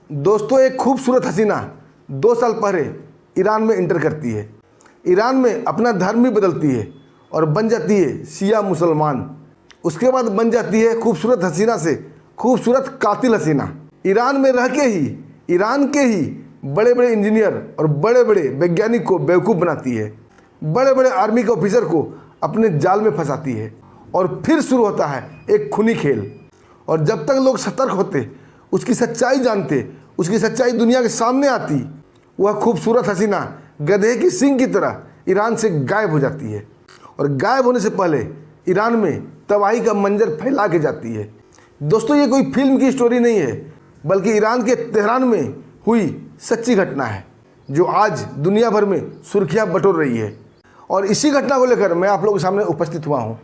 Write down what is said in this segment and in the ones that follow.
दोस्तों, एक खूबसूरत हसीना 2 साल पहले ईरान में इंटर करती है। ईरान में अपना धर्म भी बदलती है और बन जाती है शिया मुसलमान। उसके बाद बन जाती है खूबसूरत हसीना से खूबसूरत कातिल हसीना। ईरान में रह के ही ईरान के ही बड़े बड़े इंजीनियर और बड़े बड़े वैज्ञानिक को बेवकूफ़ बनाती है, बड़े बड़े आर्मी के ऑफिसर को अपने जाल में फंसाती है। और फिर शुरू होता है एक खूनी खेल। और जब तक लोग सतर्क होते, उसकी सच्चाई जानते, उसकी सच्चाई दुनिया के सामने आती, वह खूबसूरत हसीना गधे की सींग की तरह ईरान से गायब हो जाती है। और गायब होने से पहले ईरान में तबाही का मंजर फैला के जाती है। दोस्तों, ये कोई फिल्म की स्टोरी नहीं है, बल्कि ईरान के तेहरान में हुई सच्ची घटना है, जो आज दुनिया भर में सुर्खियां बटोर रही है। और इसी घटना को लेकर मैं आप लोगों के सामने उपस्थित हुआ हूं।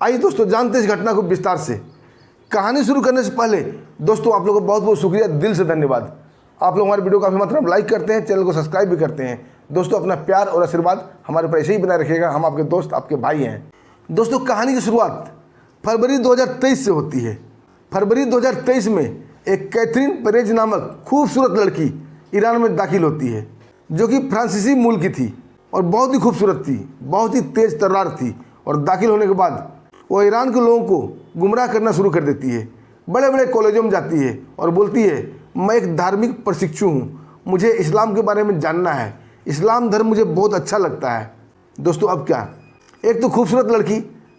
आइए दोस्तों, जानते हैं इस घटना को विस्तार से। कहानी शुरू करने से पहले दोस्तों, आप लोगों को बहुत बहुत शुक्रिया, दिल से धन्यवाद। आप लोग हमारे वीडियो काफ़ी मात्रा में लाइक करते हैं, चैनल को सब्सक्राइब भी करते हैं। दोस्तों, अपना प्यार और आशीर्वाद हमारे पर ऐसे ही बनाए रखिएगा। हम आपके दोस्त, आपके भाई हैं। दोस्तों, कहानी की शुरुआत फरवरी 2023 से होती है। फरवरी 2023 में एक कैथरीन पेरेज नामक खूबसूरत लड़की ईरान में दाखिल होती है, जो कि फ्रांसीसी मूल की थी और बहुत ही खूबसूरत थी, बहुत ही तेज तर्रार थी। और दाखिल होने के बाद वो ईरान के लोगों को गुमराह करना शुरू कर देती है। बड़े बड़े कॉलेजों में जाती है और बोलती है, मैं एक धार्मिक प्रशिक्षु हूँ, मुझे इस्लाम के बारे में जानना है, इस्लाम धर्म मुझे बहुत अच्छा लगता है। दोस्तों, अब क्या, एक तो खूबसूरत लड़की,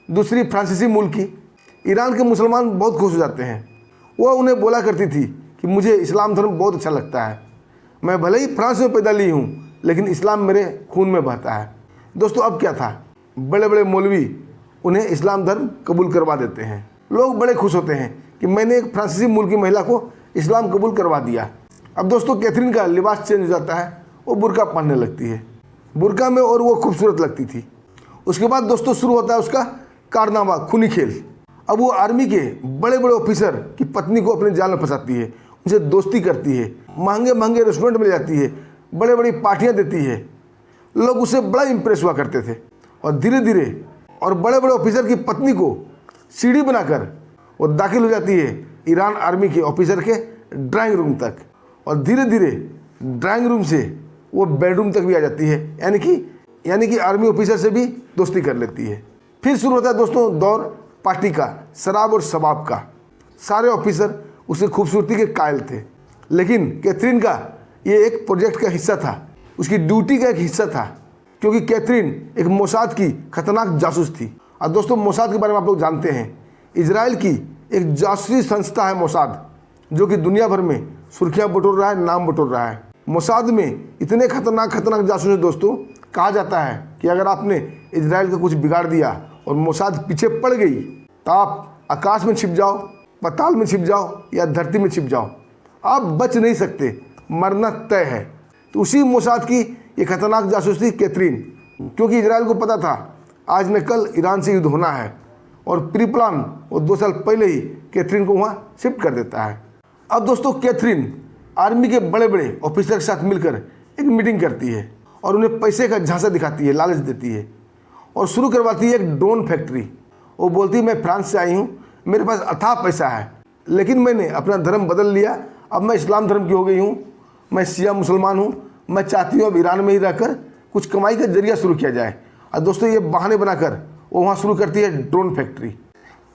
दूसरी फ्रांसीसी मूल की। ईरान के मुसलमान बहुत खुश हो जाते हैं। वह उन्हें बोला करती थी कि मुझे इस्लाम धर्म बहुत अच्छा लगता है, मैं भले ही फ्रांस में पैदा ली हूँ, लेकिन इस्लाम मेरे खून में बहता है। दोस्तों, अब क्या था, बड़े बड़े मौलवी उन्हें इस्लाम धर्म कबूल करवा देते हैं। लोग बड़े खुश होते हैं कि मैंने एक फ्रांसीसी मूल की महिला को इस्लाम कबूल करवा दिया। अब दोस्तों, कैथरीन का लिबास चेंज हो जाता है, वो बुर्का पहनने लगती है, बुर्का में, और वो खूबसूरत लगती थी। उसके बाद दोस्तों शुरू होता है उसका कारनामा, खूनी खेल। अब वो आर्मी के बड़े बड़े ऑफिसर की पत्नी को अपने जाल में फंसाती है, उनसे दोस्ती करती है, महंगे महंगे रेस्टोरेंट में ले जाती है, बड़े बड़ी पार्टियाँ देती है। लोग उससे बड़ा इंप्रेस हुआ करते थे। और धीरे धीरे और बड़े बड़े ऑफिसर की पत्नी को सीढ़ी बनाकर वो दाखिल हो जाती है ईरान आर्मी के ऑफिसर के ड्राइंग रूम तक। और धीरे धीरे ड्राइंग रूम से वो बेडरूम तक भी आ जाती है, यानी कि आर्मी ऑफिसर से भी दोस्ती कर लेती है। फिर शुरू होता है दोस्तों दौर पार्टी का, शराब और शबाब का। सारे ऑफिसर उसकी खूबसूरती के कायल थे, लेकिन कैथरीन का ये एक प्रोजेक्ट का हिस्सा था, उसकी ड्यूटी का एक हिस्सा था, क्योंकि कैथरीन एक मोसाद की खतरनाक जासूस थी। और दोस्तों, मोसाद के बारे में आप लोग जानते हैं, इजराइल की एक जासूसी संस्था है मोसाद, जो कि दुनिया भर में सुर्खियां बटोर रहा है, नाम बटोर रहा है। मोसाद में इतने खतरनाक जासूस है दोस्तों, कहा जाता है कि अगर आपने इजराइल का कुछ बिगाड़ दिया और मोसाद पीछे पड़ गई, तो आप आकाश में छिप जाओ, पाताल में छिप जाओ या धरती में छिप जाओ, आप बच नहीं सकते, मरना तय है। तो उसी मोसाद की ये खतरनाक जासूस थी कैथरीन, क्योंकि इजराइल को पता था आज न कल ईरान से युद्ध होना है। और प्री प्लान वो 2 साल पहले ही कैथरीन को वहाँ शिफ्ट कर देता है। अब दोस्तों, कैथरीन आर्मी के बड़े बड़े ऑफिसर के साथ मिलकर एक मीटिंग करती है और उन्हें पैसे का झांसा दिखाती है, लालच देती है, और शुरू करवाती है एक ड्रोन फैक्ट्री। वो बोलती है, मैं फ्रांस से आई हूँ, मेरे पास अथाह पैसा है, लेकिन मैंने अपना धर्म बदल लिया, अब मैं इस्लाम धर्म की हो गई हूँ, मैं शिया मुसलमान हूँ, मैं चाहती हूँ अब ईरान में ही रहकर कुछ कमाई का जरिया शुरू किया जाए। और दोस्तों, ये बहाने बनाकर वो वहाँ शुरू करती है ड्रोन फैक्ट्री।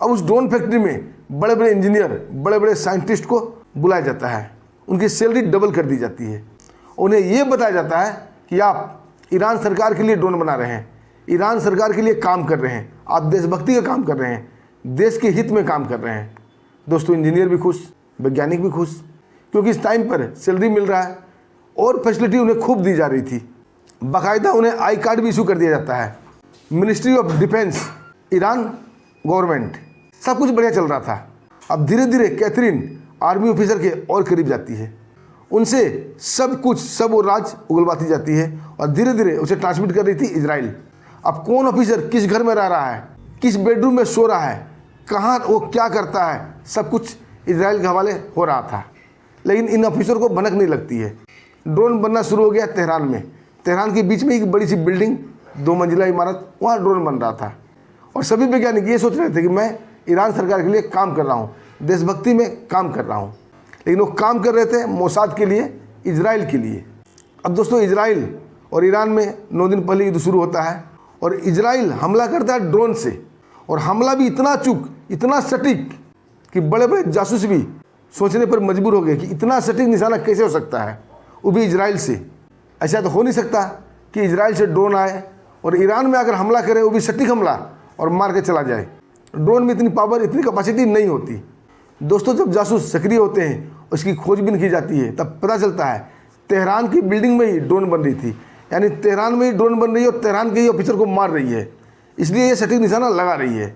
अब उस ड्रोन फैक्ट्री में बड़े बड़े इंजीनियर, बड़े बड़े साइंटिस्ट को बुलाया जाता है, उनकी सैलरी डबल कर दी जाती है। उन्हें ये बताया जाता है कि आप ईरान सरकार के लिए ड्रोन बना रहे हैं, ईरान सरकार के लिए काम कर रहे हैं, आप देशभक्ति का काम कर रहे हैं, देश के हित में काम कर रहे हैं। दोस्तों, इंजीनियर भी खुश, वैज्ञानिक भी खुश, क्योंकि इस टाइम पर सैलरी मिल रहा है और फैसिलिटी उन्हें खूब दी जा रही थी। बाकायदा उन्हें आई कार्ड भी इशू कर दिया जाता है। Ministry of defence, Iran government, सब कुछ बढ़िया चल रहा था। अब धीरे धीरे कैथरीन आर्मी ऑफिसर के और करीब जाती है, उनसे सब वो राज उगलवाती जाती है और धीरे धीरे उसे ट्रांसमिट कर रही थी इजराइल। अब कौन ऑफिसर किस घर में रह रहा है, किस बेडरूम में सो रहा है, कहाँ वो क्या करता है, सब कुछ इजराइल के हवाले हो रहा था। लेकिन इन ऑफिसर को भनक नहीं लगती है। ड्रोन बनना शुरू हो गया तेहरान में। तेहरान के बीच में एक बड़ी सी बिल्डिंग, 2 मंजिला इमारत, वहाँ ड्रोन बन रहा था। और सभी वैज्ञानिक ये सोच रहे थे कि मैं ईरान सरकार के लिए काम कर रहा हूँ, देशभक्ति में काम कर रहा हूँ। लेकिन वो काम कर रहे थे मोसाद के लिए, इजराइल के लिए। अब दोस्तों इजराइल और ईरान में 9 दिन पहले युद्ध शुरू होता है और इजराइल हमला करता है ड्रोन से, और हमला भी इतना चूक, इतना सटीक कि बड़े बड़े जासूस भी सोचने पर मजबूर हो गए कि इतना सटीक निशाना कैसे हो सकता है, वो भी इजराइल से। ऐसा तो हो नहीं सकता कि इजराइल से ड्रोन आए और ईरान में अगर हमला करे, वो भी सटीक हमला, और मार के चला जाए। ड्रोन में इतनी पावर, इतनी कैपेसिटी नहीं होती। दोस्तों जब जासूस सक्रिय होते हैं, उसकी खोजबीन की जाती है, तब पता चलता है तेहरान की बिल्डिंग में ही ड्रोन बन रही थी, यानी तेहरान में ही ड्रोन बन रही है और तेहरान के ही ऑफिसर को मार रही है, इसलिए ये सटीक निशाना लगा रही है।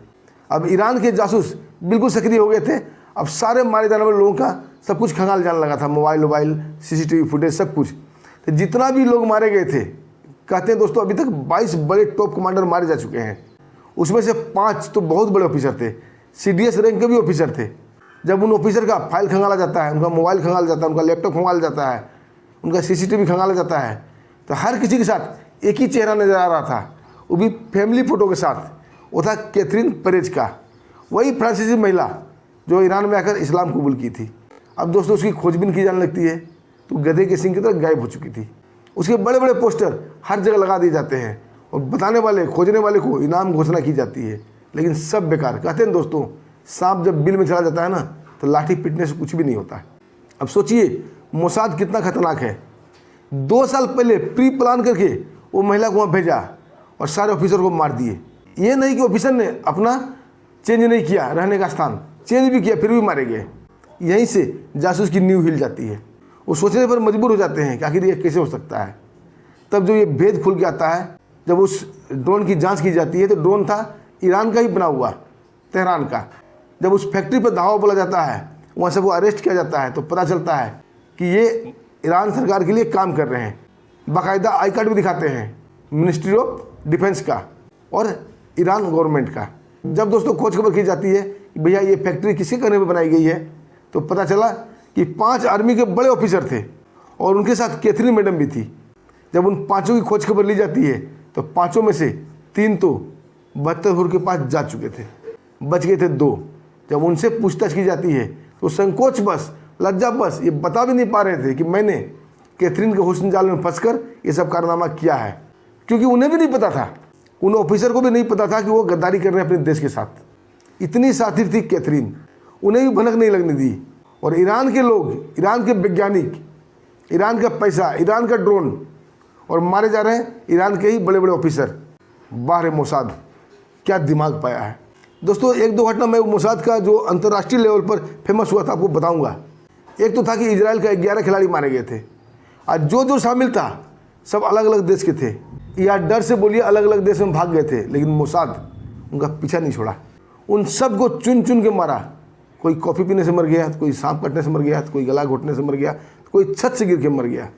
अब ईरान के जासूस बिल्कुल सक्रिय हो गए थे। अब सारे मारे जाने वाले लोगों का सब कुछ खंगाल जाने लगा था, मोबाइल, CCTV फुटेज, सब कुछ। तो जितना भी लोग मारे गए थे, कहते हैं दोस्तों अभी तक 22 बड़े टॉप कमांडर मारे जा चुके हैं। उसमें से 5 तो बहुत बड़े ऑफिसर थे, CDS रैंक के भी ऑफिसर थे। जब उन ऑफिसर का फाइल खंगाला जाता है, उनका मोबाइल खंगाला जाता है, उनका लैपटॉप खंगाला जाता है, उनका CCTV खंगाला जाता है, तो हर किसी के साथ एक ही चेहरा नज़र आ रहा था, वो भी फैमिली फ़ोटो के साथ। वो था कैथरीन पेरेज का, वही फ्रांसीसी महिला जो ईरान में आकर इस्लाम कबूल की थी। अब दोस्तों उसकी खोजबीन की जाने लगती है, तो गधे के सिंह की तरह गायब हो चुकी थी। उसके बड़े बड़े पोस्टर हर जगह लगा दिए जाते हैं और बताने वाले, खोजने वाले को इनाम घोषणा की जाती है, लेकिन सब बेकार। कहते हैं दोस्तों सांप जब बिल में चला जाता है ना, तो लाठी पीटने से कुछ भी नहीं होता। अब सोचिए मोसाद कितना खतरनाक है। 2 साल पहले प्री प्लान करके वो महिला को वहाँ भेजा और सारे ऑफिसर को मार दिए। ये नहीं कि ऑफिसर ने अपना चेंज नहीं किया, रहने का स्थान चेंज भी किया, फिर भी मारे गए। यहीं से जासूस की नींव हिल जाती है। वो सोचने पर मजबूर हो जाते हैं कि आखिर ये कैसे हो सकता है। तब जो ये भेद खुल के आता है, जब उस ड्रोन की जांच की जाती है, तो ड्रोन था ईरान का ही बना हुआ, तेहरान का। जब उस फैक्ट्री पर धावा बोला जाता है, वहाँ से वो अरेस्ट किया जाता है, तो पता चलता है कि ये ईरान सरकार के लिए काम कर रहे हैं। बाकायदा आई कार्ड भी दिखाते हैं मिनिस्ट्री ऑफ डिफेंस का और ईरान गवर्नमेंट का। जब दोस्तों खोज खबर की जाती है कि भैया ये फैक्ट्री किसके कहने पर बनाई गई है, तो पता चला कि 5 आर्मी के बड़े ऑफिसर थे और उनके साथ कैथरीन मैडम भी थी। जब उन 5 की खोज खबर ली जाती है, तो 5 में से 3 तो 72 के पास जा चुके थे, बच गए थे 2। जब उनसे पूछताछ की जाती है, तो संकोच बस, लज्जा बस ये बता भी नहीं पा रहे थे कि मैंने कैथरीन के हुस्न जाल में फंसकर ये सब कारनामा किया है, क्योंकि उन्हें भी नहीं पता था, उन ऑफिसर को भी नहीं पता था कि वो गद्दारी कर रहे हैं अपने देश के साथ। इतनी साथिर थी कैथरीन, उन्हें भी भनक नहीं लगने दी। और ईरान के लोग, ईरान के वैज्ञानिक, ईरान का पैसा, ईरान का ड्रोन, और मारे जा रहे हैं ईरान के ही बड़े बड़े ऑफिसर। बाहर मोसाद क्या दिमाग पाया है। दोस्तों 1-2 घटना मैं मोसाद का जो अंतर्राष्ट्रीय लेवल पर फेमस हुआ था आपको बताऊंगा। एक तो था कि इजराइल का 11 खिलाड़ी मारे गए थे, और जो शामिल था सब अलग अलग देश के थे, या डर से बोलिए अलग अलग देश में भाग गए थे, लेकिन मोसाद उनका पीछा नहीं छोड़ा। उन सब को चुन चुन के मारा। कोई कॉफ़ी पीने से मर गया, कोई सांप कटने से मर गया, कोई गला घोटने से मर गया, कोई छत से गिर के मर गया,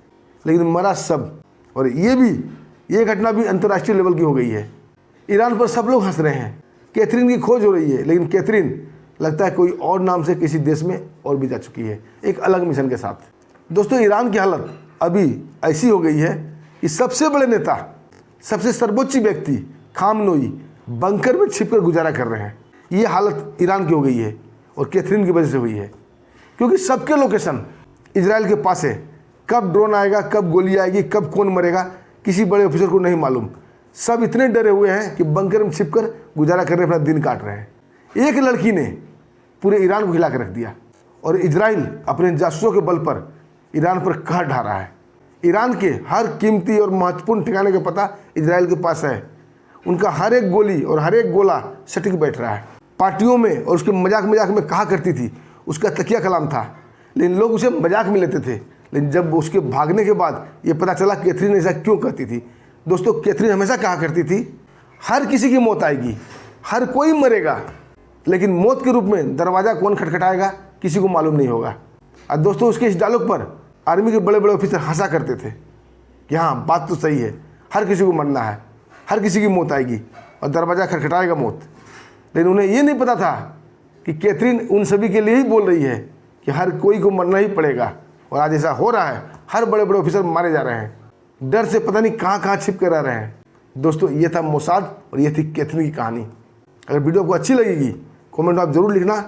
लेकिन मरा सब। और ये घटना भी अंतर्राष्ट्रीय लेवल की हो गई है। ईरान पर सब लोग हंस रहे हैं। कैथरीन की खोज हो रही है, लेकिन कैथरीन लगता है कोई और नाम से किसी देश में और भी जा चुकी है, एक अलग मिशन के साथ। दोस्तों ईरान की हालत अभी ऐसी हो गई है कि सबसे बड़े नेता, सबसे सर्वोच्च व्यक्ति खामनोई बंकर में छिपकर गुजारा कर रहे हैं। ये हालत ईरान की हो गई है और कैथरीन की वजह से हुई है, क्योंकि सबके लोकेशन इजराइल के पास है। कब ड्रोन आएगा, कब गोली आएगी, कब कौन मरेगा, किसी बड़े ऑफिसर को नहीं मालूम। सब इतने डरे हुए हैं कि बंकर में छिपकर गुजारा करने अपना दिन काट रहे हैं। एक लड़की ने पूरे ईरान को हिला कर रख दिया, और इजराइल अपने जासूसों के बल पर ईरान पर कहर ढा रहा है। ईरान के हर कीमती और महत्वपूर्ण ठिकाने का पता इजराइल के पास है। उनका हर एक गोली और हर एक गोला सटीक बैठ रहा है। पार्टियों में और उसके मजाक में कहा करती थी, उसका तकिया कलाम था, लेकिन लोग उसे मजाक में लेते थे। लेकिन जब उसके भागने के बाद ये पता चला कैथरीन ऐसा क्यों करती थी। दोस्तों कैथरीन हमेशा कहा करती थी, हर किसी की मौत आएगी, हर कोई मरेगा, लेकिन मौत के रूप में दरवाज़ा कौन खटखटाएगा किसी को मालूम नहीं होगा। और दोस्तों उसके इस डायलॉग पर आर्मी के बड़े बड़े ऑफिसर हंसा करते थे कि हाँ बात तो सही है, हर किसी को मरना है, हर किसी की मौत आएगी और दरवाज़ा खटखटाएगा मौत। लेकिन उन्हें ये नहीं पता था कि कैथरीन उन सभी के लिए ही बोल रही है कि हर कोई को मरना ही पड़ेगा। और आज ऐसा हो रहा है, हर बड़े बड़े ऑफिसर मारे जा रहे हैं, डर से पता नहीं कहाँ कहाँ छिप कर रह रहे हैं। दोस्तों ये था मोसाद और ये थी कैथरीन की कहानी। अगर वीडियो आपको अच्छी लगेगी कमेंट में आप जरूर लिखना।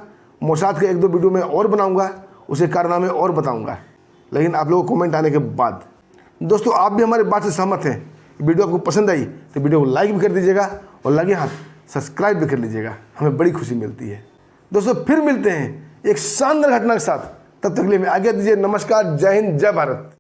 मोसाद का 1-2 वीडियो मैं और बनाऊंगा, उसके कारनामे और बताऊंगा, लेकिन आप लोगों को कमेंट आने के बाद। दोस्तों, आप भी हमारी बात से सहमत हैं, वीडियो आपको पसंद आई तो वीडियो को लाइक भी कर दीजिएगा और लगे हाथ सब्सक्राइब भी कर लीजिएगा, हमें बड़ी खुशी मिलती है। दोस्तों, फिर मिलते हैं एक शानदार घटना के साथ, तब तक के लिए मैं आज्ञा दीजिए। नमस्कार, जय हिंद, जय भारत।